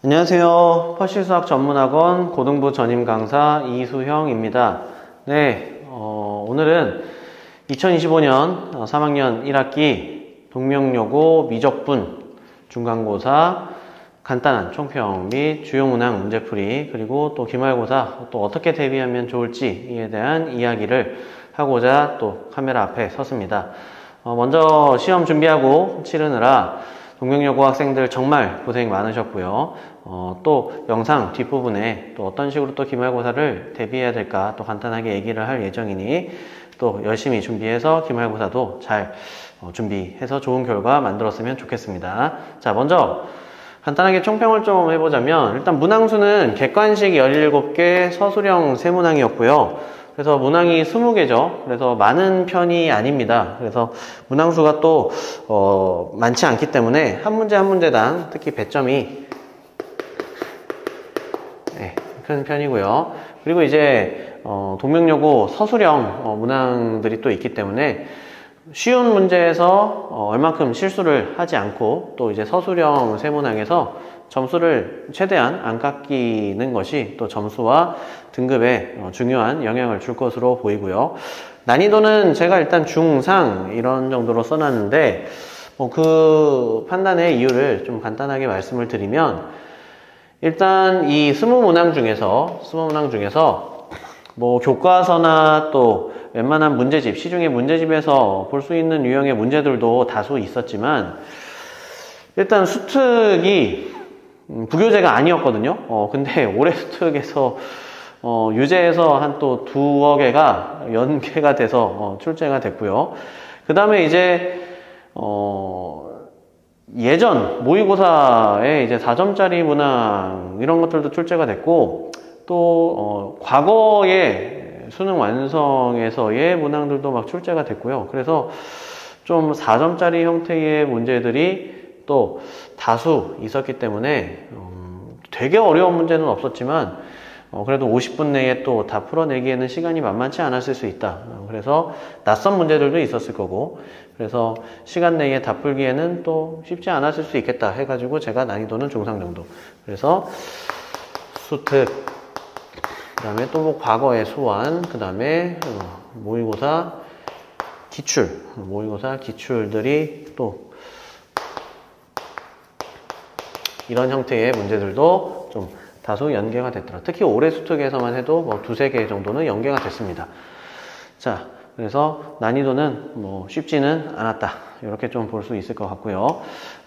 안녕하세요. 퍼실수학 전문학원 고등부 전임 강사 이수형입니다. 네, 오늘은 2025년 3학년 1학기 동명여고 미적분 중간고사 간단한 총평 및 주요 문항 문제풀이 그리고 또 기말고사 또 어떻게 대비하면 좋을지에 대한 이야기를 하고자 또 카메라 앞에 섰습니다. 먼저 시험 준비하고 치르느라 동명여고 학생들 정말 고생 많으셨고요. 또 영상 뒷부분에 또 어떤 식으로 또 기말고사를 대비해야 될까 또 간단하게 얘기를 할 예정이니 또 열심히 준비해서 기말고사도 잘 준비해서 좋은 결과 만들었으면 좋겠습니다. 자, 먼저 간단하게 총평을 좀 해보자면 일단 문항수는 객관식 17개, 서술형 3문항이었고요. 그래서 문항이 20개죠. 그래서 많은 편이 아닙니다. 그래서 문항수가 또 많지 않기 때문에 한 문제 한 문제당 특히 배점이 큰 편이고요. 그리고 이제 동명여고 서술형 문항들이 또 있기 때문에 쉬운 문제에서 얼만큼 실수를 하지 않고 또 이제 서술형 3문항에서 점수를 최대한 안 깎이는 것이 또 점수와 등급에 중요한 영향을 줄 것으로 보이고요. 난이도는 제가 일단 중상 이런 정도로 써놨는데 그 판단의 이유를 좀 간단하게 말씀을 드리면 일단 이 20문항 중에서 뭐 교과서나 또 웬만한 문제집, 시중의 문제집에서 볼 수 있는 유형의 문제들도 다수 있었지만 일단 수특이 부교재가 아니었거든요. 근데 올해 수특에서 유재에서 한 또 두어 개가 연계가 돼서 출제가 됐고요. 그 다음에 이제 예전 모의고사에 이제 4점짜리 문항 이런 것들도 출제가 됐고 또 과거에 수능 완성에서의 문항들도 막 출제가 됐고요. 그래서 좀 4점짜리 형태의 문제들이 또 다수 있었기 때문에 되게 어려운 문제는 없었지만 그래도 50분 내에 또 다 풀어내기에는 시간이 만만치 않았을 수 있다. 그래서 낯선 문제들도 있었을 거고 그래서 시간 내에 다 풀기에는 또 쉽지 않았을 수 있겠다 해가지고 제가 난이도는 중상 정도. 그래서 수특, 그 다음에 또 뭐 과거의 소환, 그 다음에 모의고사 기출들이 또 이런 형태의 문제들도 좀 다소 연계가 됐더라. 특히 올해 수특에서만 해도 뭐 두세 개 정도는 연계가 됐습니다. 자, 그래서 난이도는 뭐 쉽지는 않았다. 이렇게 좀 볼 수 있을 것 같고요.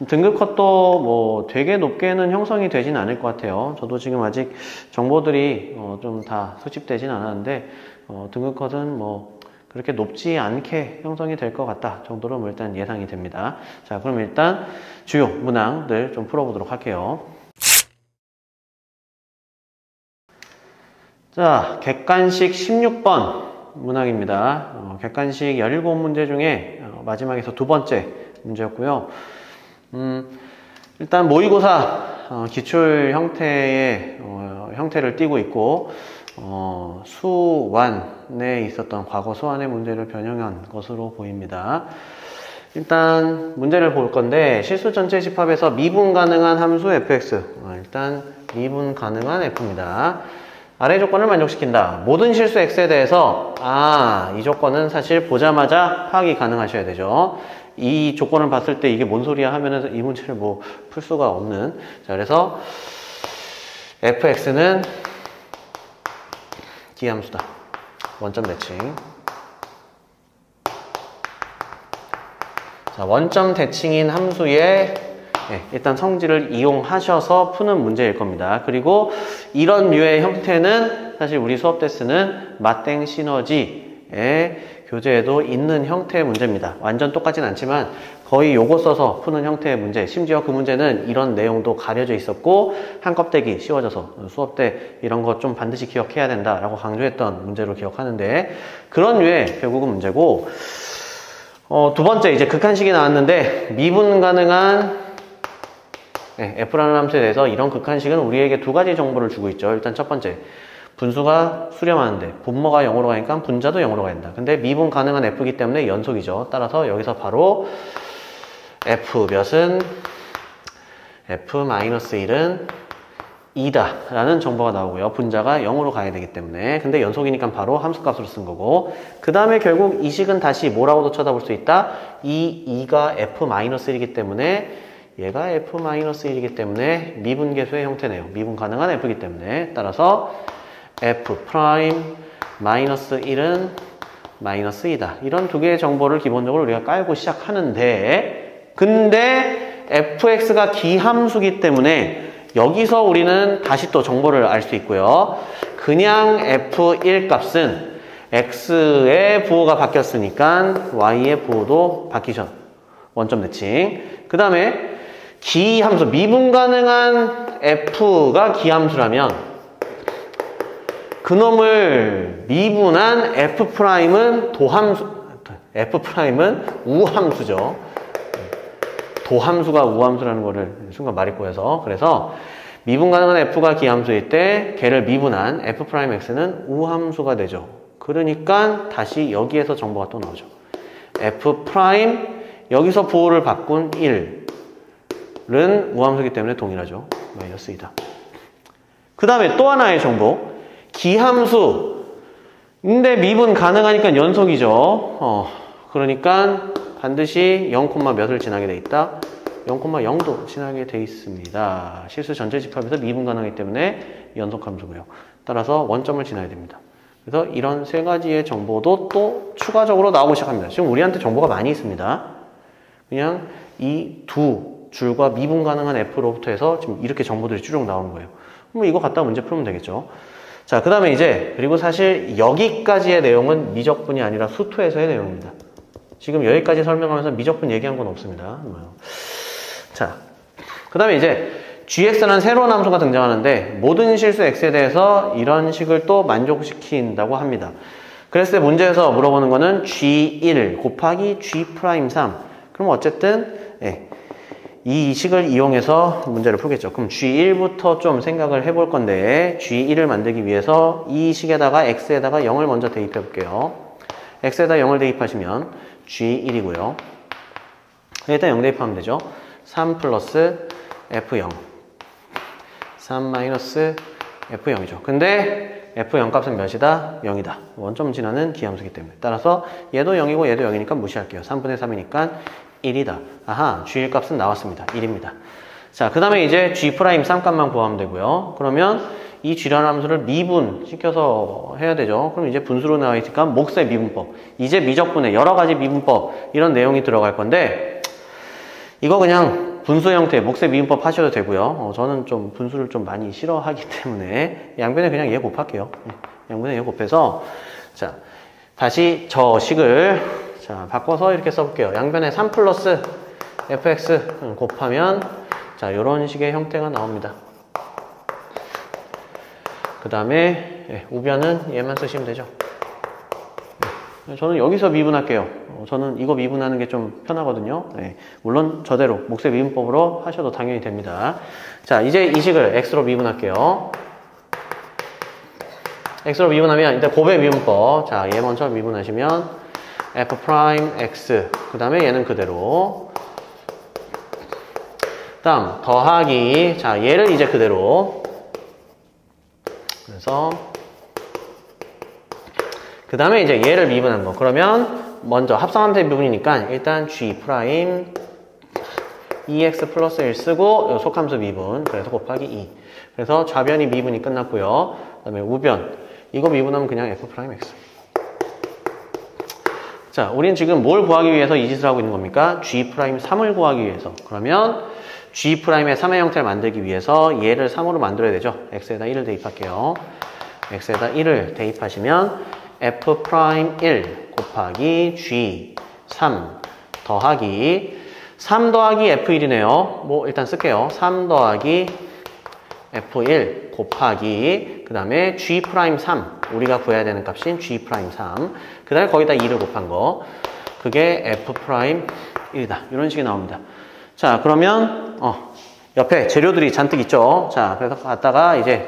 등급 컷도 뭐 되게 높게는 형성이 되진 않을 것 같아요. 저도 지금 아직 정보들이 좀 다 수집되진 않았는데 등급 컷은 뭐 그렇게 높지 않게 형성이 될 것 같다 정도로 뭐 일단 예상이 됩니다. 자, 그럼 일단 주요 문항들 좀 풀어보도록 할게요. 자, 객관식 16번 문항입니다. 객관식 17문제 중에 마지막에서 두 번째 문제였고요. 일단 모의고사 기출 형태의 형태를 띠고 있고 수완에 있었던 과거 수완의 문제를 변형한 것으로 보입니다. 일단 문제를 볼 건데 실수 전체 집합에서 미분 가능한 함수 fx 일단 미분 가능한 f입니다. 아래 조건을 만족시킨다. 모든 실수 x에 대해서 이 조건은 사실 보자마자 파악이 가능하셔야 되죠. 이 조건을 봤을 때 이게 뭔 소리야 하면은 이 문제를 뭐 풀 수가 없는. 자, 그래서 fx는 기함수다. 원점 대칭. 자, 원점 대칭인 함수의 일단 성질을 이용하셔서 푸는 문제일 겁니다. 그리고 이런 류의 형태는 사실 우리 수업 때 쓰는 맞땡 시너지의 교재에도 있는 형태의 문제입니다. 완전 똑같진 않지만 거의 요거 써서 푸는 형태의 문제, 심지어 그 문제는 이런 내용도 가려져 있었고 한껍데기 씌워져서 수업 때 이런 거 좀 반드시 기억해야 된다라고 강조했던 문제로 기억하는데 그런 류의 결국은 문제고 두 번째 이제 극한식이 나왔는데 미분 가능한 F라는 함수에 대해서 이런 극한식은 우리에게 두 가지 정보를 주고 있죠. 일단 첫 번째, 분수가 수렴하는데 분모가 0으로 가니까 분자도 0으로 간다. 근데 미분 가능한 F이기 때문에 연속이죠. 따라서 여기서 바로 F 몇은 F-1은 2다 라는 정보가 나오고요. 분자가 0으로 가야 되기 때문에. 근데 연속이니까 바로 함수값으로 쓴 거고, 그 다음에 결국 이 식은 다시 뭐라고도 쳐다볼 수 있다. 이 2가 F-1이기 때문에 얘가 F-1이기 때문에 미분계수의 형태네요. 미분 가능한 F이기 때문에. 따라서 F'-1은 -2다. 이런 두 개의 정보를 기본적으로 우리가 깔고 시작하는데, 근데 fx가 기함수기 때문에 여기서 우리는 다시 또 정보를 알 수 있고요. 그냥 f1 값은 x의 부호가 바뀌었으니까 y의 부호도 바뀌셨. 원점 대칭. 그 다음에 기함수, 미분 가능한 f가 기함수라면 그놈을 미분한 f'은 도함수, f'은 우함수죠. 도함수가 우함수라는 거를 순간 말이 꼬여서. 그래서 미분 가능한 f가 기함수일 때 걔를 미분한 f'x는 우함수가 되죠. 그러니까 다시 여기에서 정보가 또 나오죠. f' 여기서 부호를 바꾼 1은 우함수이기 때문에 동일하죠. -2다. 그 다음에 또 하나의 정보. 기함수. 근데 미분 가능하니까 연속이죠. 그러니까 반드시 0, 몇을 지나게 돼 있다. 0,0도 지나게 돼 있습니다. 실수 전체 집합에서 미분 가능하기 때문에 연속 함수고요. 따라서 원점을 지나야 됩니다. 그래서 이런 세 가지의 정보도 또 추가적으로 나오기 시작합니다. 지금 우리한테 정보가 많이 있습니다. 그냥 이 두 줄과 미분 가능한 f로부터 해서 지금 이렇게 정보들이 쭉 나오는 거예요. 그럼 이거 갖다 문제 풀면 되겠죠. 자, 그 다음에 이제, 그리고 사실 여기까지의 내용은 미적분이 아니라 수투에서의 내용입니다. 지금 여기까지 설명하면서 미적분 얘기한 건 없습니다. 자, 그 다음에 이제 gx라는 새로운 함수가 등장하는데 모든 실수 x에 대해서 이런 식을 또 만족시킨다고 합니다. 그랬을 때 문제에서 물어보는 거는 g1 곱하기 g'3. 그럼 어쨌든 이 식을 이용해서 문제를 풀겠죠. 그럼 g1부터 좀 생각을 해볼 건데 g1을 만들기 위해서 이 식에다가 x에다가 0을 먼저 대입해 볼게요. x에다 0을 대입하시면 G1이고요. 일단 0 대입하면 되죠. 3 플러스 F0. 3 마이너스 F0이죠. 근데 F0 값은 몇이다? 0이다. 원점 지나는 기함수기 때문에. 따라서 얘도 0이고 얘도 0이니까 무시할게요. 3분의 3이니까 1이다. 아하, G1 값은 나왔습니다. 1입니다. 자, 그 다음에 이제 G'3 값만 구하면 되고요. 그러면 이 G라는 함수를 미분 시켜서 해야 되죠. 그럼 이제 분수로 나와 있으니까 몫의 미분법. 이제 미적분의 여러 가지 미분법, 이런 내용이 들어갈 건데, 이거 그냥 분수 형태, 몫의 미분법 하셔도 되고요. 저는 좀 분수를 좀 많이 싫어하기 때문에 양변에 그냥 얘 곱할게요. 양변에 얘 곱해서, 자, 다시 저 식을, 자, 바꿔서 이렇게 써볼게요. 양변에 3 플러스 fx 곱하면, 자, 요런 식의 형태가 나옵니다. 그 다음에 우변은 얘만 쓰시면 되죠. 저는 여기서 미분할게요. 저는 이거 미분하는 게 좀 편하거든요. 물론 저대로 몫의 미분법으로 하셔도 당연히 됩니다. 자, 이제 이 식을 x로 미분할게요. x로 미분하면 일단 곱의 미분법. 자, 얘 먼저 미분하시면 f'x. 그 다음에 얘는 그대로. 다음 더하기. 자, 얘를 이제 그대로. 그래서 그 다음에 이제 얘를 미분한 거. 그러면 먼저 합성함수의 미분이니까 일단 g' ex 플러스 1 쓰고 속함수 미분. 그래서 곱하기 2. 그래서 좌변이 미분이 끝났고요. 그 다음에 우변. 이거 미분하면 그냥 f'x. 자, 우린 지금 뭘 구하기 위해서 이 짓을 하고 있는 겁니까? g'3을 구하기 위해서. 그러면 G'의 3의 형태를 만들기 위해서 얘를 3으로 만들어야 되죠. x에다 1을 대입할게요. x에다 1을 대입하시면 f'1 곱하기 G3 더하기 3 더하기 F1이네요. 뭐 일단 쓸게요. 3 더하기 F1 곱하기 그 다음에 G'3 우리가 구해야 되는 값인 G'3 그 다음에 거기다 2를 곱한 거 그게 F'1이다. 이런 식이 나옵니다. 자, 그러면 옆에 재료들이 잔뜩 있죠. 자, 그래서 갖다가 이제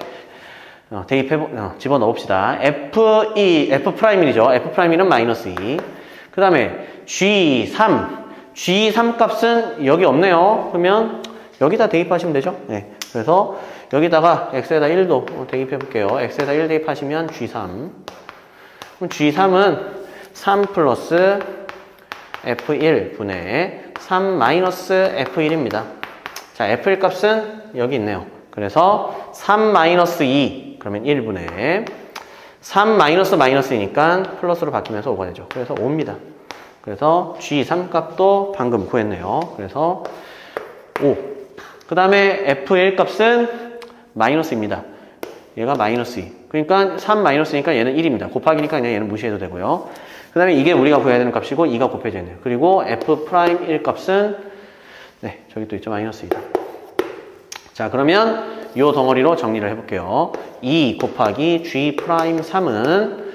집어넣읍시다. F'I죠. F'I는 -2. 그 다음에 G3 값은 여기 없네요. 그러면 여기다 대입하시면 되죠. 네. 그래서 여기다가 x에다 1도 대입해 볼게요. x에다 1 대입하시면 g3. 그럼 g3은 3 플러스 f1 분의 3 마이너스 f1입니다. 자, f1 값은 여기 있네요. 그래서 3 마이너스 2 그러면 1분의 3 마이너스 마이너스이니까 플러스로 바뀌면서 5가 되죠. 그래서 5입니다. 그래서 G3 값도 방금 구했네요. 그래서 5. 그 다음에 F1 값은 마이너스입니다. 얘가 마이너스 2. 그러니까 3 마이너스니까 얘는 1입니다. 곱하기니까 그냥 얘는 무시해도 되고요. 그 다음에 이게 우리가 구해야 되는 값이고 2가 곱해져 있네요. 그리고 F'1 값은 네, 저기 또 있죠. 마이너스 2다. 자, 그러면 이 덩어리로 정리를 해볼게요. 2 곱하기 G'3은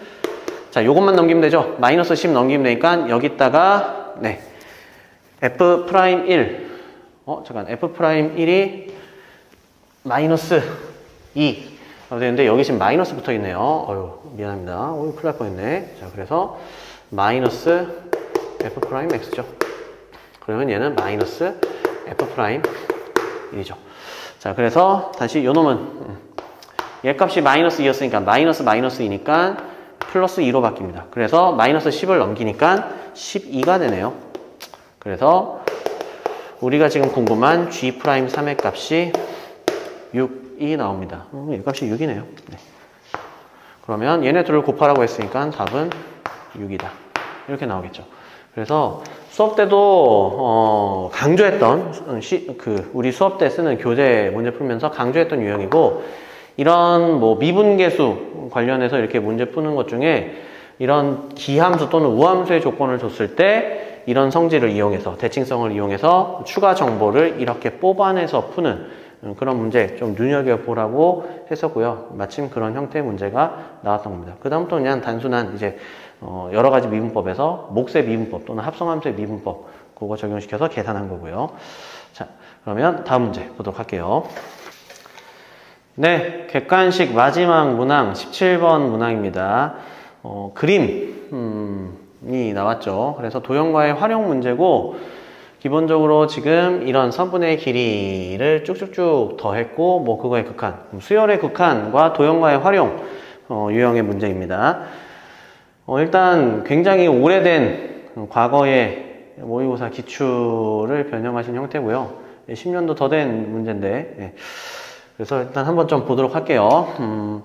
자, 요것만 넘기면 되죠. 마이너스 10 넘기면 되니까 여기다가 네, F'1 잠깐 F'1이 마이너스 2 되는데 여기 지금 마이너스 붙어 있네요. 어휴, 미안합니다. 큰일 날 뻔했네. 자, 그래서 마이너스 F'X죠. 그러면 얘는 마이너스 F'1이죠. 자, 그래서 다시 요 놈은 얘 값이 마이너스 2였으니까 마이너스 마이너스 2니까 플러스 2로 바뀝니다. 그래서 마이너스 10을 넘기니까 12가 되네요. 그래서 우리가 지금 궁금한 G'3의 값이 6이 나옵니다. 얘 값이 6이네요. 네. 그러면 얘네 둘을 곱하라고 했으니까 답은 6이다. 이렇게 나오겠죠. 그래서 수업 때도 강조했던 우리 수업 때 쓰는 교재 문제 풀면서 강조했던 유형이고, 이런 뭐 미분계수 관련해서 이렇게 문제 푸는 것 중에 이런 기함수 또는 우함수의 조건을 줬을 때 이런 성질을 이용해서, 대칭성을 이용해서 추가 정보를 이렇게 뽑아내서 푸는 그런 문제 좀 눈여겨보라고 했었고요. 마침 그런 형태의 문제가 나왔던 겁니다. 그 다음부터 그냥 단순한 이제 여러 가지 미분법에서 몫의 미분법 또는 합성함수의 미분법 그거 적용시켜서 계산한 거고요. 자, 그러면 다음 문제 보도록 할게요. 네, 객관식 마지막 문항 17번 문항입니다. 그림이 나왔죠. 그래서 도형과의 활용 문제고, 기본적으로 지금 이런 선분의 길이를 쭉쭉쭉 더했고, 뭐 그거의 극한, 수열의 극한과 도형과의 활용 유형의 문제입니다. 일단 굉장히 오래된 과거의 모의고사 기출을 변형하신 형태고요. 10년도 더 된 문제인데, 그래서 일단 한번 좀 보도록 할게요.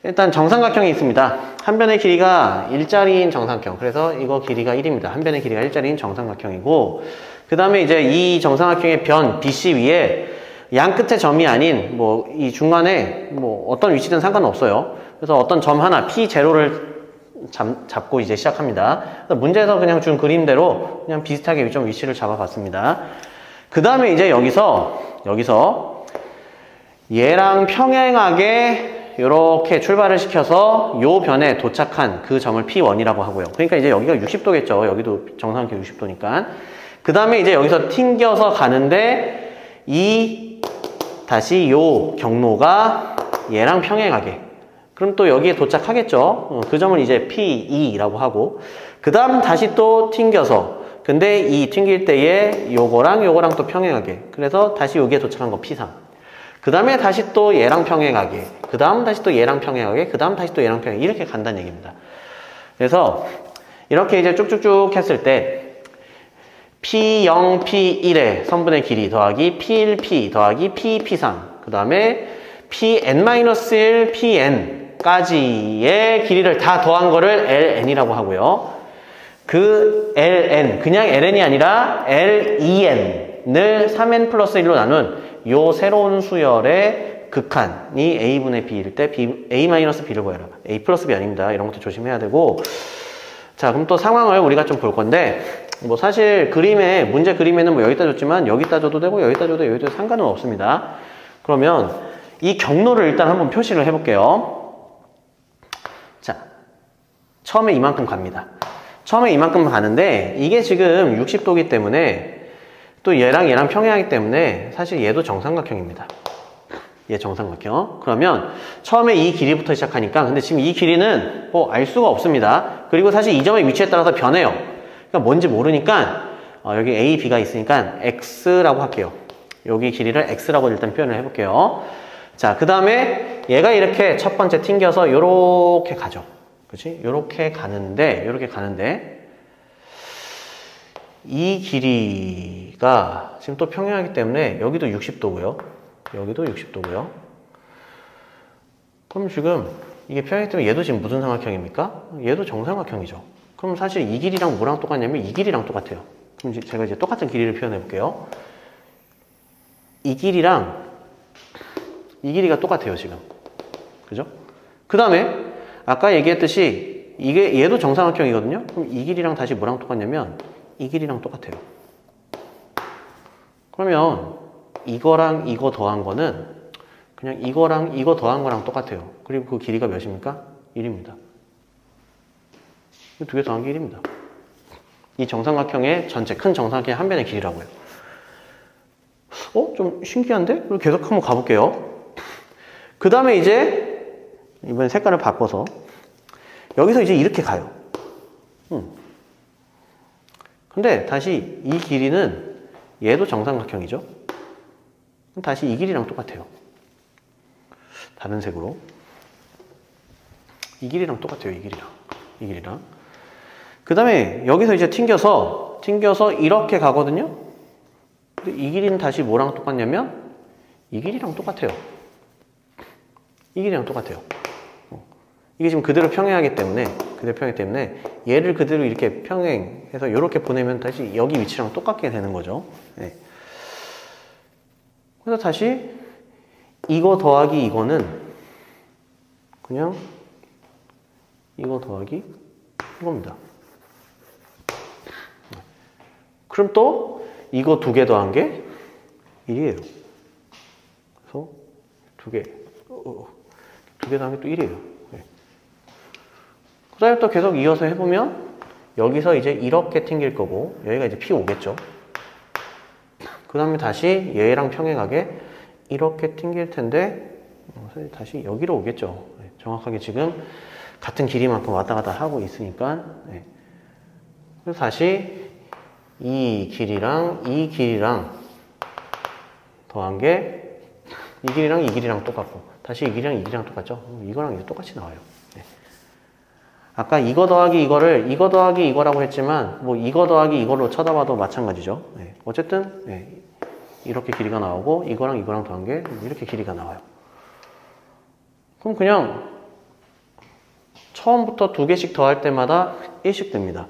일단 정삼각형이 있습니다. 한 변의 길이가 일자리인 정삼각형. 그래서 이거 길이가 1입니다. 한 변의 길이가 일자리인 정삼각형이고, 그 다음에 이제 이 정삼각형의 변 BC 위에 양 끝의 점이 아닌 뭐 이 중간에 뭐 어떤 위치든 상관없어요. 그래서 어떤 점 하나 P0를 잡고 이제 시작합니다. 그래서 문제에서 그냥 준 그림대로 그냥 비슷하게 좀 위치를 잡아봤습니다. 그 다음에 이제 여기서 얘랑 평행하게 이렇게 출발을 시켜서 요 변에 도착한 그 점을 P1이라고 하고요. 그러니까 이제 여기가 60도겠죠. 여기도 정삼각형 60도니까. 그 다음에 이제 여기서 튕겨서 가는데 다시 요 경로가 얘랑 평행하게. 그럼 또 여기에 도착하겠죠. 그 점을 이제 P2라고 하고, 그 다음 다시 또 튕겨서, 근데 이 튕길 때에 요거랑 또 평행하게. 그래서 다시 여기에 도착한 거 P3. 그 다음에 다시 또 얘랑 평행하게, 그 다음 다시 또 얘랑 평행하게, 그 다음 다시 또 얘랑 평행하게, 이렇게 간다는 얘기입니다. 그래서 이렇게 이제 쭉쭉쭉 했을 때 P0, P1의 선분의 길이 더하기 P1, P 더하기 P, P3, 그 다음에 Pn-1, Pn까지의 길이를 다 더한 거를 Ln이라고 하고요. 그 Ln, 그냥 Ln이 아니라 Len을 3n 플러스 1로 나눈 요 새로운 수열의 극한이 a분의 b일 때 a-b를 구해라. a 플러스 b 아닙니다. 이런 것도 조심해야 되고. 자, 그럼 또 상황을 우리가 좀 볼 건데, 뭐 사실 문제 그림에는 뭐 여기다 줬지만 여기다 줘도 되고 여기다 줘도 여기다 줘도 상관은 없습니다. 그러면 이 경로를 일단 한번 표시를 해볼게요. 자, 처음에 이만큼 갑니다. 처음에 이만큼 가는데 이게 지금 60도이기 때문에 또 얘랑 평행하기 때문에 사실 얘도 정삼각형입니다. 얘 정삼각형. 그러면 처음에 이 길이부터 시작하니까, 근데 지금 이 길이는 알 수가 없습니다. 그리고 사실 이 점의 위치에 따라서 변해요. 그러니까 뭔지 모르니까 여기 A, B가 있으니까 X라고 할게요. 여기 길이를 x라고 일단 표현을 해볼게요. 자, 그 다음에 얘가 이렇게 첫 번째 튕겨서 요렇게 가죠. 그치? 요렇게 가는데 이 길이가 지금 또 평행하기 때문에 여기도 60도고요. 여기도 60도고요. 그럼 지금 이게 평행이기 때문에 얘도 지금 무슨 삼각형입니까? 얘도 정삼각형이죠. 그럼 사실 이 길이랑 뭐랑 똑같냐면 이 길이랑 똑같아요. 그럼 제가 이제 똑같은 길이를 표현해 볼게요. 이 길이랑 이 길이가 똑같아요, 지금. 그죠? 그 다음에 아까 얘기했듯이 이게 얘도 정삼각형이거든요. 그럼 이 길이랑 다시 뭐랑 똑같냐면 이 길이랑 똑같아요. 그러면 이거랑 이거 더한 거는 그냥 이거랑 이거 더한 거랑 똑같아요. 그리고 그 길이가 몇입니까? 1입니다. 두 개 더한 게 1입니다. 이 정삼각형의 전체, 큰 정삼각형의 한 변의 길이라고요. 좀 신기한데? 그리고 계속 한번 가볼게요. 그 다음에 이제 이번엔 색깔을 바꿔서 여기서 이제 이렇게 가요. 근데 다시 이 길이는 얘도 정삼각형이죠. 다시 이 길이랑 똑같아요. 다른 색으로. 이 길이랑 똑같아요. 이 길이랑. 그 다음에 여기서 이제 튕겨서 이렇게 가거든요. 근데 이 길이는 다시 뭐랑 똑같냐면 이 길이랑 똑같아요. 이 길이랑 똑같아요. 이게 지금 그대로 평행하기 때문에 얘를 그대로 이렇게 평행해서 이렇게 보내면 다시 여기 위치랑 똑같게 되는 거죠. 네. 그래서 다시 이거 더하기 이거는 그냥 이거 더하기 이겁니다. 그럼 또 이거 두 개 더한 게 1이에요. 그래서 두 개 더한 게 또 1이에요. 네. 그 다음에 또 계속 이어서 해보면 여기서 이제 이렇게 튕길 거고 여기가 이제 P 오겠죠. 그 다음에 다시 얘랑 평행하게 이렇게 튕길 텐데 다시 여기로 오겠죠. 네. 정확하게 지금 같은 길이만큼 왔다 갔다 하고 있으니까. 네. 그래서 다시 이 길이랑 더한 게 이 길이랑 똑같고 다시 이 길이랑 똑같죠. 이거랑 이게 똑같이 나와요. 네. 아까 이거 더하기 이거라고 했지만 뭐 이거 더하기 이거로 쳐다봐도 마찬가지죠. 네. 어쨌든 네. 이렇게 길이가 나오고 이거랑 더한 게 이렇게 길이가 나와요. 그럼 그냥 처음부터 두 개씩 더할 때마다 1씩 됩니다.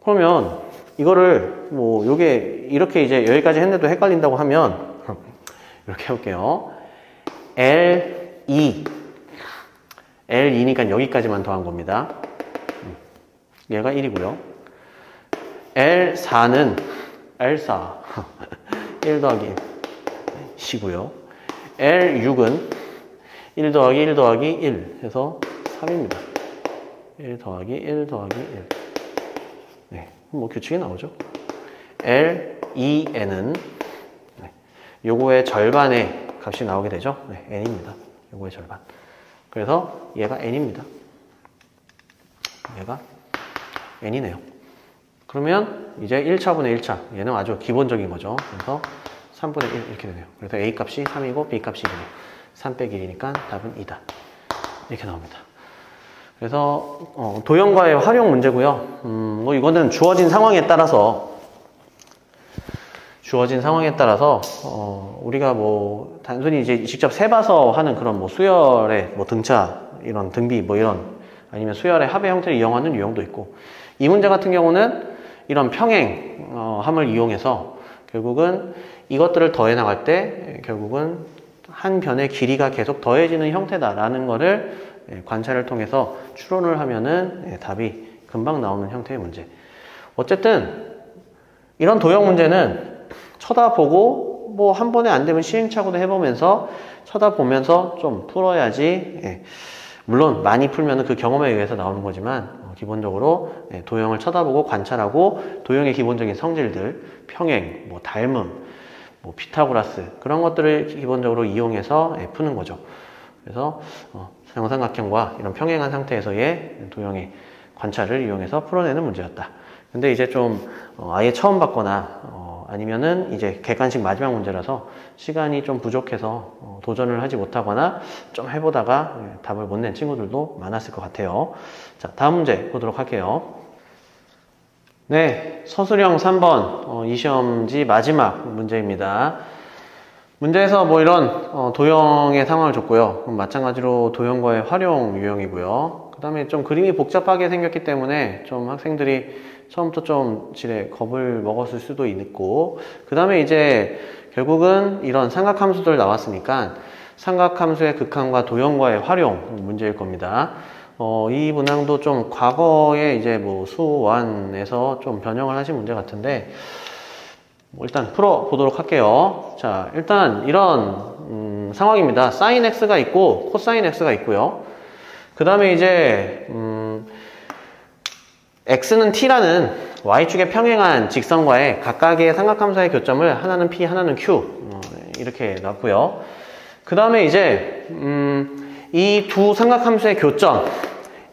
그러면 이거를 뭐 요게 이렇게 이제 여기까지 했는데도 헷갈린다고 하면 이렇게 해볼게요. L2니까 여기까지만 더한 겁니다. 얘가 1이고요. L4는 1 더하기 1이고요. L6은 1 더하기 1 해서 3입니다. 1 더하기 1. 네, 뭐 규칙이 나오죠. L2N은 요거의 절반의 값이 나오게 되죠. 네, N입니다. 요거의 절반. 그래서 얘가 N입니다. 얘가 N이네요. 그러면 이제 1차분의 1차. 얘는 아주 기본적인 거죠. 그래서 3분의 1 이렇게 되네요. 그래서 A 값이 3이고 B 값이 1이고 3 빼기 1이니까 답은 2다. 이렇게 나옵니다. 그래서 도형과의 활용 문제고요. 뭐 이거는 주어진 상황에 따라서 우리가 뭐 단순히 이제 직접 세봐서 하는 그런 뭐 수열의 뭐 등차 이런 등비 뭐 이런 아니면 수열의 합의 형태를 이용하는 유형도 있고 이 문제 같은 경우는 이런 평행함을 이용해서 결국은 이것들을 더해 나갈 때 결국은 한 변의 길이가 계속 더해지는 형태다라는 거를 관찰을 통해서 추론을 하면은 답이 금방 나오는 형태의 문제. 어쨌든 이런 도형 문제는 쳐다보고 뭐 한 번에 안 되면 시행착오도 해보면서 쳐다보면서 좀 풀어야지. 물론 많이 풀면은 그 경험에 의해서 나오는 거지만 기본적으로 도형을 쳐다보고 관찰하고 도형의 기본적인 성질들, 평행, 뭐 닮음, 뭐 피타고라스 그런 것들을 기본적으로 이용해서 푸는 거죠. 그래서 정삼각형과 이런 평행한 상태에서의 도형의 관찰을 이용해서 풀어내는 문제였다. 근데 이제 좀 아예 처음 봤거나 아니면은 이제 객관식 마지막 문제라서 시간이 좀 부족해서 도전을 하지 못하거나 좀 해보다가 답을 못 낸 친구들도 많았을 것 같아요. 자, 다음 문제 보도록 할게요. 네, 서술형 3번 이 시험지 마지막 문제입니다. 문제에서 뭐 이런 도형의 상황을 줬고요. 마찬가지로 도형과의 활용 유형이고요. 그 다음에 좀 그림이 복잡하게 생겼기 때문에 좀 학생들이 처음부터 좀 지레 겁을 먹었을 수도 있고, 그 다음에 이제 결국은 이런 삼각함수들 나왔으니까 삼각함수의 극한과 도형과의 활용 문제일 겁니다. 이 문항도 좀 과거에 이제 뭐 수원에서 좀 변형을 하신 문제 같은데, 일단 풀어보도록 할게요. 자, 일단 이런 상황입니다. sin x가 있고 코사인 x가 있고요. 그 다음에 이제 x는 t라는 y축에 평행한 직선과의 각각의 삼각함수의 교점을 하나는 p, 하나는 q 이렇게 놨고요. 그 다음에 이제 이 두 삼각함수의 교점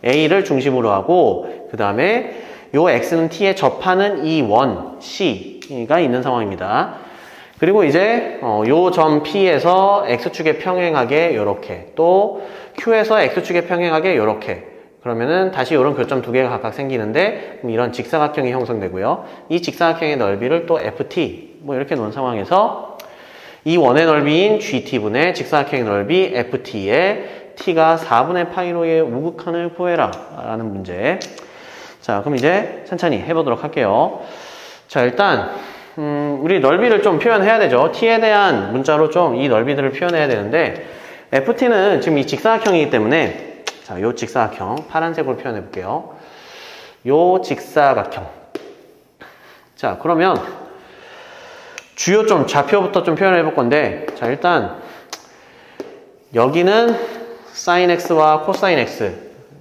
a를 중심으로 하고, 그 다음에 요 x는 t에 접하는 이 원 c가 있는 상황입니다. 그리고 이제 요 점 p에서 x축에 평행하게 요렇게, 또 q에서 x축에 평행하게 요렇게, 그러면은 다시 이런 교점 두 개가 각각 생기는데 이런 직사각형이 형성되고요. 이 직사각형의 넓이를 또 ft 뭐 이렇게 놓은 상황에서 이 원의 넓이인 gt분의 직사각형의 넓이 ft에 t가 4분의 파이로의 우극한을 구해라 라는 문제. 자, 그럼 이제 천천히 해보도록 할게요. 자, 일단 우리 넓이를 좀 표현해야 되죠. t에 대한 문자로 좀 이 넓이들을 표현해야 되는데, ft는 지금 이 직사각형이기 때문에, 자, 요 직사각형 파란색으로 표현해 볼게요. 요 직사각형. 자, 그러면 주요 좀 좌표부터 좀 표현해 볼 건데, 자, 일단 여기는 sin x와 코사인 x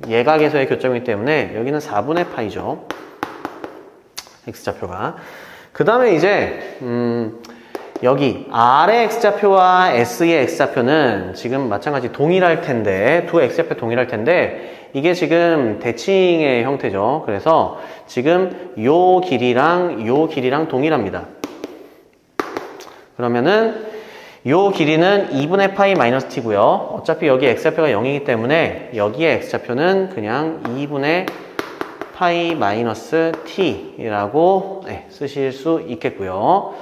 예각에서의 교점이기 때문에 여기는 4분의 파이죠. x좌표가. 그 다음에 이제 여기 R의 x좌표와 S의 x좌표는 지금 마찬가지 동일할 텐데, 두 x좌표 동일할 텐데 이게 지금 대칭의 형태죠. 그래서 지금 요 길이랑 동일합니다. 그러면은 요 길이는 2분의 파이 마이너스 t고요. 어차피 여기 x좌표가 0이기 때문에 여기에 x좌표는 그냥 2분의 파이 마이너스 t라고 쓰실 수 있겠고요.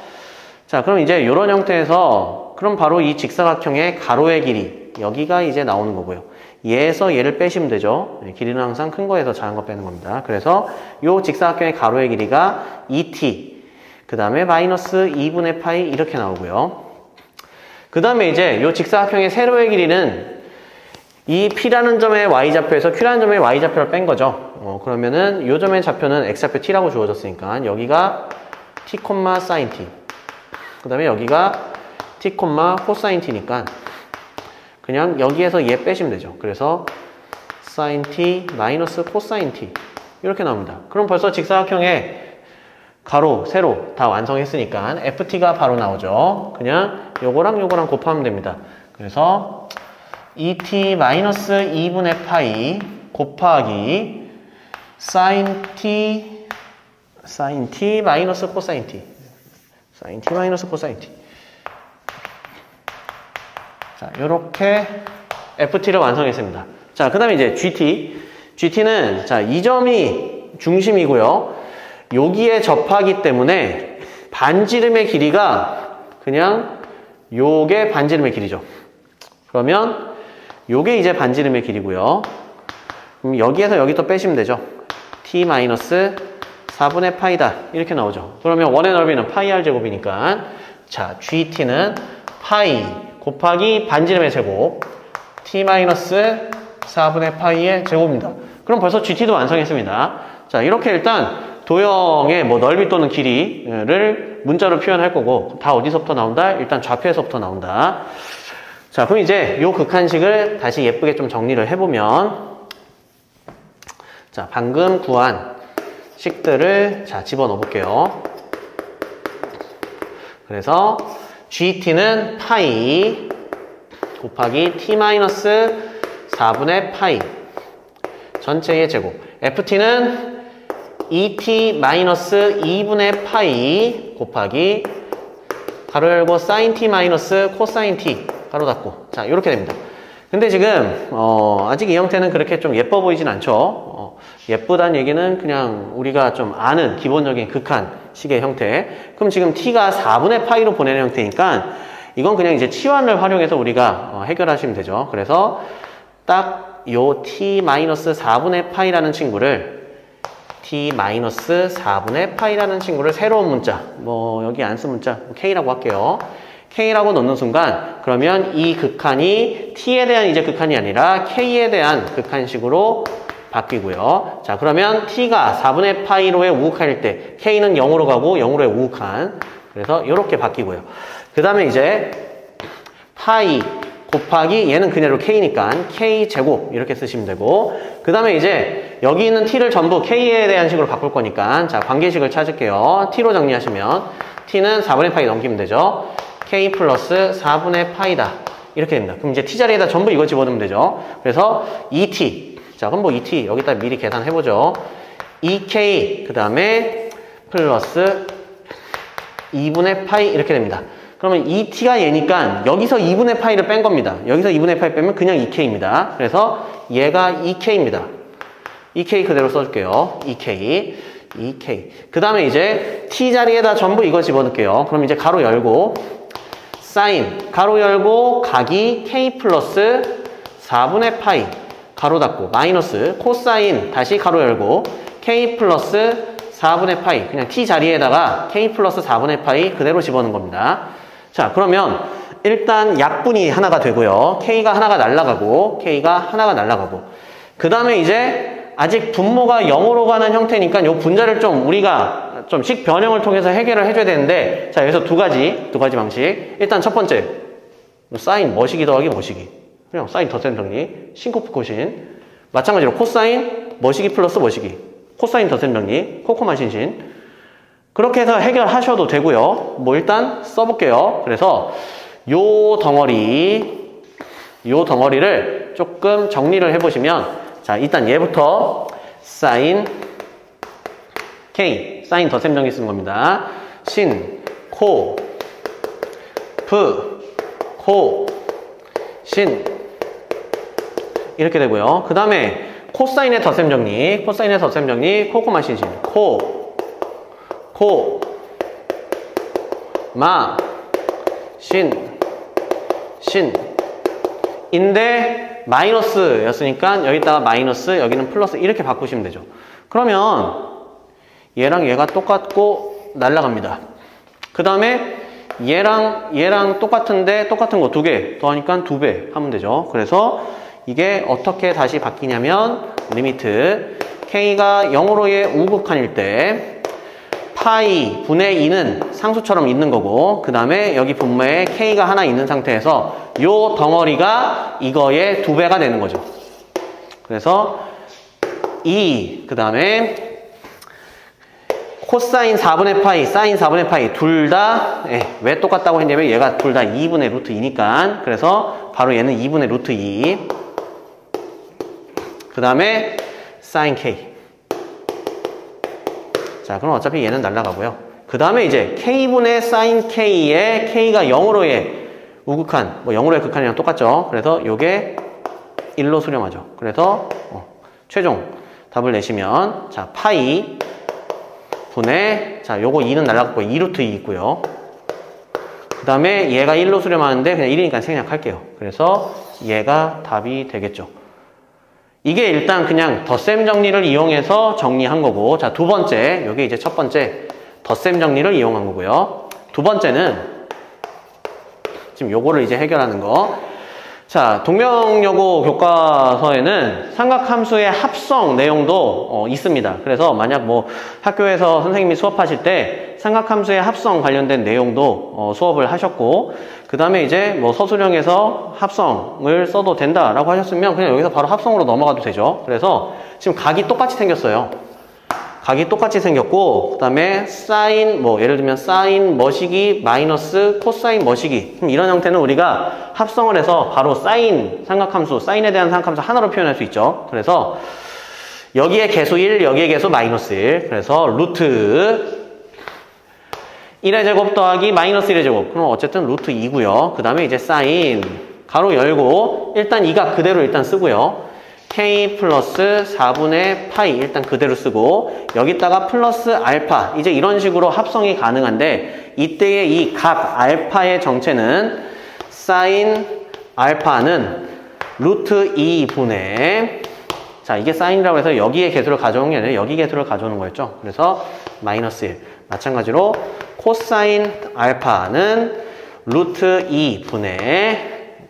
자, 그럼 이제 이런 형태에서 그럼 바로 이 직사각형의 가로의 길이 여기가 이제 나오는 거고요. 얘에서 얘를 빼시면 되죠. 길이는 항상 큰 거에서 작은 거 빼는 겁니다. 그래서 이 직사각형의 가로의 길이가 2t, 그 다음에 마이너스 2분의 파이 이렇게 나오고요. 그 다음에 이제 이 직사각형의 세로의 길이는 이 P라는 점의 Y좌표에서 Q라는 점의 Y좌표를 뺀 거죠. 그러면은 이 점의 좌표는 X좌표 T라고 주어졌으니까 여기가 T, sin T. 그 다음에 여기가 T, 코사인 T니까 그냥 여기에서 얘 빼시면 되죠. 그래서 sin T 마이너스 코사인 T 이렇게 나옵니다. 그럼 벌써 직사각형의 가로, 세로 다 완성했으니까 FT가 바로 나오죠. 그냥 요거랑 요거랑 곱하면 됩니다. 그래서 2t 마이너스 2분의 파이 곱하기 sin t 마이너스 코사인 t, sin t 마이너스 코사인 t. 자, 요렇게 FT를 완성했습니다. 자, 그 다음에 이제 GT는 자, 이 점이 중심이고요. 여기에 접하기 때문에 반지름의 길이가 그냥 요게 반지름의 길이죠. 그러면 요게 이제 반지름의 길이고요. 그럼 여기에서 여기 또 빼시면 되죠. t 마이너스 4분의 파이다 이렇게 나오죠. 그러면 원의 넓이는 파이 r 제곱이니까 자, GT는 파이 곱하기 반지름의 제곱 t 마이너스 4분의 파이의 제곱입니다. 그럼 벌써 GT도 완성했습니다. 자, 이렇게 일단 도형의 뭐 넓이 또는 길이를 문자로 표현할 거고, 다 어디서부터 나온다? 일단 좌표에서부터 나온다. 자, 그럼 이제 요 극한식을 다시 예쁘게 좀 정리를 해보면, 자, 방금 구한 식들을 자, 집어넣어 볼게요. 그래서 GT는 파이 곱하기 t 마이너스 4분의 파이 전체의 제곱, FT는 2t 마이너스 2분의 파이 곱하기 가로 열고 사인 t 마이너스 코사인 t 가로 닫고. 자, 이렇게 됩니다. 근데 지금 아직 이 형태는 그렇게 좀 예뻐 보이진 않죠. 예쁘다는 얘기는 그냥 우리가 좀 아는 기본적인 극한식의 형태. 그럼 지금 t가 4분의 파이로 보내는 형태니까 이건 그냥 이제 치환을 활용해서 우리가 해결하시면 되죠. 그래서 딱 요 t-4분의 파이라는 친구를 t-4분의 파이라는 친구를 새로운 문자, 뭐 여기 안 쓴 문자 k라고 할게요. k라고 넣는 순간 그러면 이 극한이 t에 대한 이제 극한이 아니라 k에 대한 극한식으로 바뀌고요. 자, 그러면 t가 4분의 파이로의 우극한일 때 k는 0으로 가고 0으로의 우극한. 그래서 이렇게 바뀌고요. 그 다음에 이제 파이 곱하기 얘는 그대로 k니까 k제곱 이렇게 쓰시면 되고, 그 다음에 이제 여기 있는 t를 전부 k에 대한 식으로 바꿀 거니까 자, 관계식을 찾을게요. t로 정리하시면 t는 4분의 파이 넘기면 되죠. k 플러스 4분의 파이다 이렇게 됩니다. 그럼 이제 t 자리에다 전부 이거 집어넣으면 되죠. 그래서 2t, 자 그럼 뭐 2t 여기다 미리 계산해보죠. 2k 그 다음에 플러스 2분의 파이 이렇게 됩니다. 그러면 2t가 얘니까 여기서 2분의 파이를 뺀 겁니다. 여기서 2분의 파이 빼면 그냥 2k입니다. 그래서 얘가 2k입니다. 2k 그대로 써줄게요. 2k. 그 다음에 이제 t 자리에다 전부 이거 집어넣을게요. 그럼 이제 가로 열고 사인 가로 열고 각이 k 플러스 4분의 파이 가로 닫고 마이너스 코사인 다시 가로 열고 k 플러스 4분의 파이 그냥 t 자리에다가 k 플러스 4분의 파이 그대로 집어넣은 겁니다. 자, 그러면 일단 약분이 하나가 되고요. k가 하나가 날아가고 그 다음에 이제 아직 분모가 0으로 가는 형태니까 이 분자를 좀 우리가 좀 식 변형을 통해서 해결을 해줘야 되는데, 자, 여기서 두 가지 방식. 일단 첫 번째 사인 머시기 더하기 머시기, 그냥 사인 덧셈 정리, 신코프 코신. 마찬가지로 코사인 머시기 플러스 머시기, 코사인 덧셈 정리, 코코마 신신. 그렇게 해서 해결하셔도 되고요. 뭐 일단 써볼게요. 그래서 요 덩어리를 조금 정리를 해보시면, 자, 일단 얘부터 사인 k, 사인 덧셈 정리 쓰는 겁니다. 신, 코, 프, 코, 신 이렇게 되고요. 그 다음에 코사인의 덧셈 정리, 코코마 신신, 마, 신 인데 마이너스 였으니까 여기다가 마이너스 여기는 플러스 이렇게 바꾸시면 되죠. 그러면 얘랑 얘가 똑같고 날라갑니다. 그 다음에 얘랑 똑같은데 똑같은 거 2개 더하니까 2배 하면 되죠. 그래서 이게 어떻게 다시 바뀌냐면 리미트 k가 0으로의 우극한일 때 파이 분의 2는 상수처럼 있는 거고, 그 다음에 여기 분모에 k가 하나 있는 상태에서 요 덩어리가 이거의 2배가 되는 거죠. 그래서 그 다음에 코사인 4분의 파이, 사인 4분의 파이 둘 다 왜 똑같다고 했냐면 얘가 둘 다 2분의 루트 2니까, 그래서 바로 얘는 2분의 루트 2. 그 다음에 사인 k. 자, 그럼 어차피 얘는 날아가고요. 그 다음에 이제 k분의 사인 k에 k가 0으로의 우극한, 뭐 0으로의 극한이랑 똑같죠. 그래서 요게 1로 수렴하죠. 그래서 최종 답을 내시면, 자, 파이 분의, 자, 요거 2는 날아갔고 2루트 2 있고요. 그 다음에 얘가 1로 수렴하는데 그냥 1이니까 생략할게요. 그래서 얘가 답이 되겠죠. 이게 일단 그냥 덧셈 정리를 이용해서 정리한 거고, 자, 두 번째, 요게 이제 첫 번째 덧셈 정리를 이용한 거고요. 두 번째는 지금 요거를 이제 해결하는 거. 자, 동명여고 교과서에는 삼각함수의 합성 내용도 있습니다. 그래서 만약 뭐 학교에서 선생님이 수업하실 때 삼각함수의 합성 관련된 내용도 수업을 하셨고, 그 다음에 이제 뭐 서술형에서 합성을 써도 된다라고 하셨으면 그냥 여기서 바로 합성으로 넘어가도 되죠. 그래서 지금 각이 똑같이 생겼어요. 각이 똑같이 생겼고, 그 다음에 사인, 뭐 예를 들면 사인 머시기 마이너스 코사인 머시기, 이런 형태는 우리가 합성을 해서 바로 사인 삼각함수, 사인에 대한 삼각함수 하나로 표현할 수 있죠. 그래서 여기에 개수 1, 여기에 개수 마이너스 1. 그래서 루트 1의 제곱 더하기 마이너스 1의 제곱. 그럼 어쨌든 루트 2고요. 그 다음에 이제 사인 가로 열고 일단 2가 그대로 일단 쓰고요. k 플러스 4분의 파이 일단 그대로 쓰고 여기다가 플러스 알파 이제 이런 식으로 합성이 가능한데 이때의 이 각 알파의 정체는 사인 알파는 루트 2분의 자 이게 사인이라고 해서 여기에 개수를 가져온 게 아니라 여기 개수를 가져오는 거였죠. 그래서 마이너스 1 마찬가지로 코사인 알파는 루트 2분의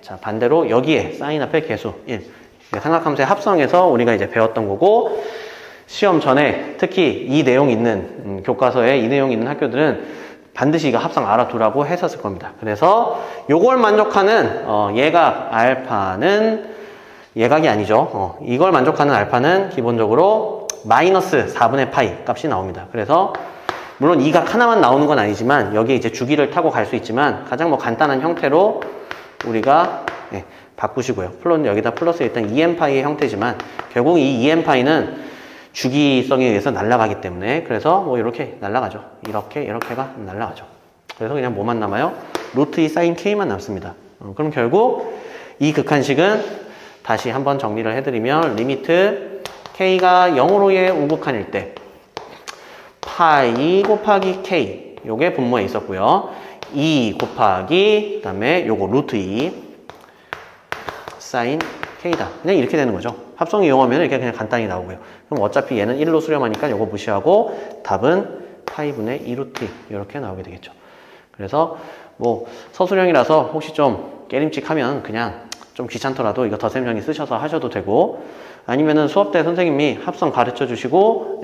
자 반대로 여기에 사인 앞에 개수 1 삼각함수의 합성에서 우리가 이제 배웠던 거고 시험 전에 특히 이 내용 있는 교과서에 이 내용 있는 학교들은 반드시 이거 합성 알아두라고 했었을 겁니다. 그래서 요걸 만족하는 예각 알파는 예각이 아니죠. 이걸 만족하는 알파는 기본적으로 마이너스 4분의 파이 값이 나옵니다. 그래서 물론 이 각 하나만 나오는 건 아니지만 여기에 이제 주기를 타고 갈 수 있지만 가장 뭐 간단한 형태로 우리가 바꾸시고요. 물론 여기다 플러스 일단 2n파이의 형태지만 결국 이 2n파이는 주기성에 의해서 날아가기 때문에 그래서 뭐 이렇게 날아가죠. 이렇게가 날아가죠. 그래서 그냥 뭐만 남아요? 루트 2 사인 k만 남습니다. 그럼 결국 이 극한식은 다시 한번 정리를 해드리면 리미트 k가 0으로의 우극한일 때 파이 곱하기 k 요게 분모에 있었고요. 2 곱하기 그 다음에 요거 루트 2 사인 k다. 그냥 이렇게 되는 거죠. 합성 이용하면 이렇게 그냥 간단히 나오고요. 그럼 어차피 얘는 1로 수렴하니까 요거 무시하고 답은 파이분의 2 루트 2 이렇게 나오게 되겠죠. 그래서 뭐 서술형이라서 혹시 좀 깨림칙하면 그냥 좀 귀찮더라도 이거 덧셈정리 쓰셔서 하셔도 되고 아니면은 수업 때 선생님이 합성 가르쳐 주시고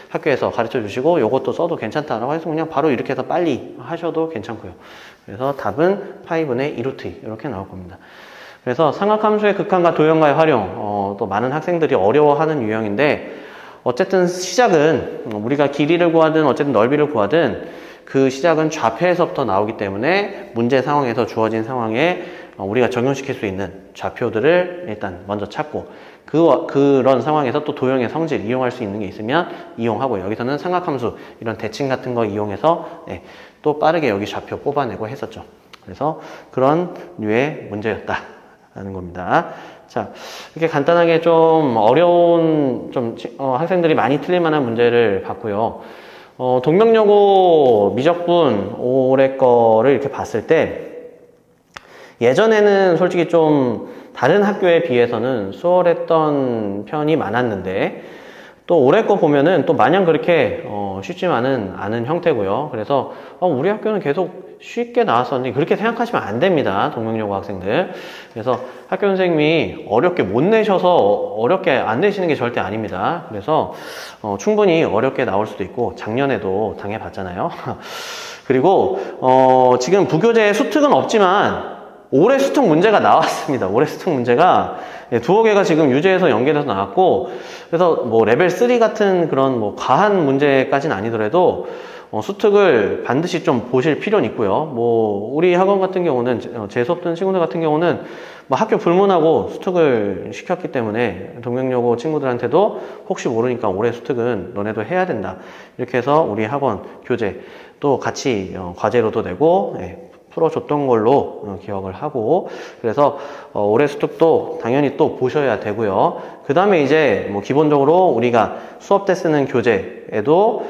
학교에서 가르쳐 주시고 요것도 써도 괜찮다라고 해서 그냥 바로 이렇게 해서 빨리 하셔도 괜찮고요. 그래서 답은 파이분의 2 루트 2 이렇게 나올 겁니다. 그래서 삼각함수의 극한과 도형과의 활용 또 많은 학생들이 어려워하는 유형인데 어쨌든 시작은 우리가 길이를 구하든 어쨌든 넓이를 구하든 그 시작은 좌표에서부터 나오기 때문에 문제 상황에서 주어진 상황에 우리가 적용시킬 수 있는 좌표들을 일단 먼저 찾고 그런 상황에서 또 도형의 성질 이용할 수 있는 게 있으면 이용하고 여기서는 삼각함수 이런 대칭 같은 거 이용해서 또 빠르게 여기 좌표 뽑아내고 했었죠. 그래서 그런 류의 문제였다 라는 겁니다. 자, 이렇게 간단하게 좀 어려운 학생들이 많이 틀릴 만한 문제를 봤고요. 동명여고 미적분 올해 거를 이렇게 봤을 때 예전에는 솔직히 좀 다른 학교에 비해서는 수월했던 편이 많았는데 또 올해 거 보면은 또 마냥 그렇게 쉽지만은 않은 형태고요. 그래서 우리 학교는 계속 쉽게 나왔었는데 그렇게 생각하시면 안 됩니다. 동명여고 학생들. 그래서 학교 선생님이 어렵게 못 내셔서 어렵게 안 내시는 게 절대 아닙니다. 그래서 충분히 어렵게 나올 수도 있고 작년에도 당해봤잖아요. 그리고 지금 부교재에 수특은 없지만 올해 수특 문제가 나왔습니다. 올해 수특 문제가 두어 개가 지금 유제에서 연계돼서 나왔고 그래서 뭐 레벨 3 같은 그런 뭐 과한 문제까지는 아니더라도 수특을 반드시 좀 보실 필요는 있고요. 뭐 우리 학원 같은 경우는 제 수업 듣는 친구들 같은 경우는 뭐 학교 불문하고 수특을 시켰기 때문에 동명여고 친구들한테도 혹시 모르니까 올해 수특은 너네도 해야 된다 이렇게 해서 우리 학원 교재 또 같이 과제로도 내고 풀어줬던 걸로 기억을 하고 그래서 올해 수특도 당연히 또 보셔야 되고요. 그 다음에 이제 뭐 기본적으로 우리가 수업 때 쓰는 교재에도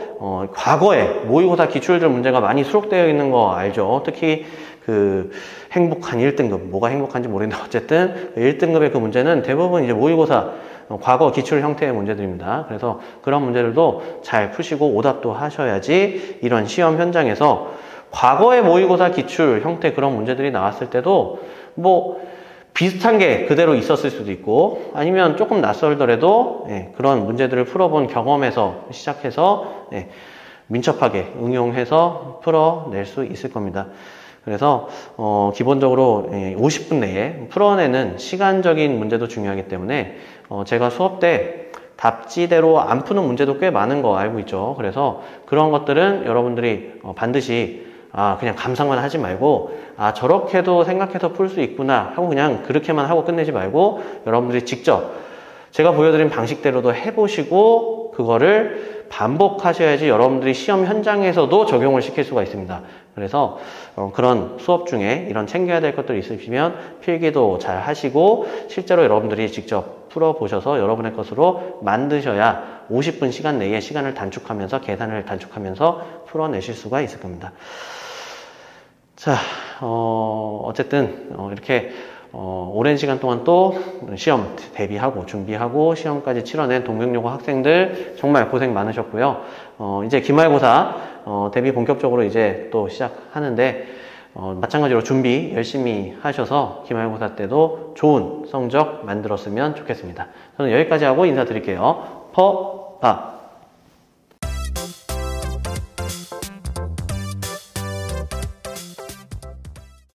과거에 모의고사 기출들 문제가 많이 수록되어 있는 거 알죠? 특히 그 행복한 1등급 뭐가 행복한지 모르겠는데 어쨌든 1등급의 그 문제는 대부분 이제 모의고사 과거 기출 형태의 문제들입니다. 그래서 그런 문제들도 잘 푸시고 오답도 하셔야지 이런 시험 현장에서 과거의 모의고사 기출 형태 그런 문제들이 나왔을 때도 뭐 비슷한 게 그대로 있었을 수도 있고 아니면 조금 낯설더라도 그런 문제들을 풀어본 경험에서 시작해서 민첩하게 응용해서 풀어낼 수 있을 겁니다. 그래서 기본적으로 50분 내에 풀어내는 시간적인 문제도 중요하기 때문에 제가 수업 때 답지대로 안 푸는 문제도 꽤 많은 거 알고 있죠. 그래서 그런 것들은 여러분들이 반드시 그냥 감상만 하지 말고 저렇게도 생각해서 풀 수 있구나 하고 그냥 그렇게만 하고 끝내지 말고 여러분들이 직접 제가 보여드린 방식대로도 해보시고 그거를 반복하셔야지 여러분들이 시험 현장에서도 적용을 시킬 수가 있습니다. 그래서 그런 수업 중에 이런 챙겨야 될 것들이 있으시면 필기도 잘 하시고 실제로 여러분들이 직접 풀어보셔서 여러분의 것으로 만드셔야 50분 시간 내에 시간을 단축하면서 계산을 단축하면서 풀어내실 수가 있을 겁니다. 자, 어쨌든 이렇게 오랜 시간 동안 또 시험 대비하고 준비하고 시험까지 치러낸 동명여고 학생들 정말 고생 많으셨고요. 이제 기말고사 대비 본격적으로 이제 또 시작하는데 마찬가지로 준비 열심히 하셔서 기말고사 때도 좋은 성적 만들었으면 좋겠습니다. 저는 여기까지 하고 인사드릴게요. 퍼파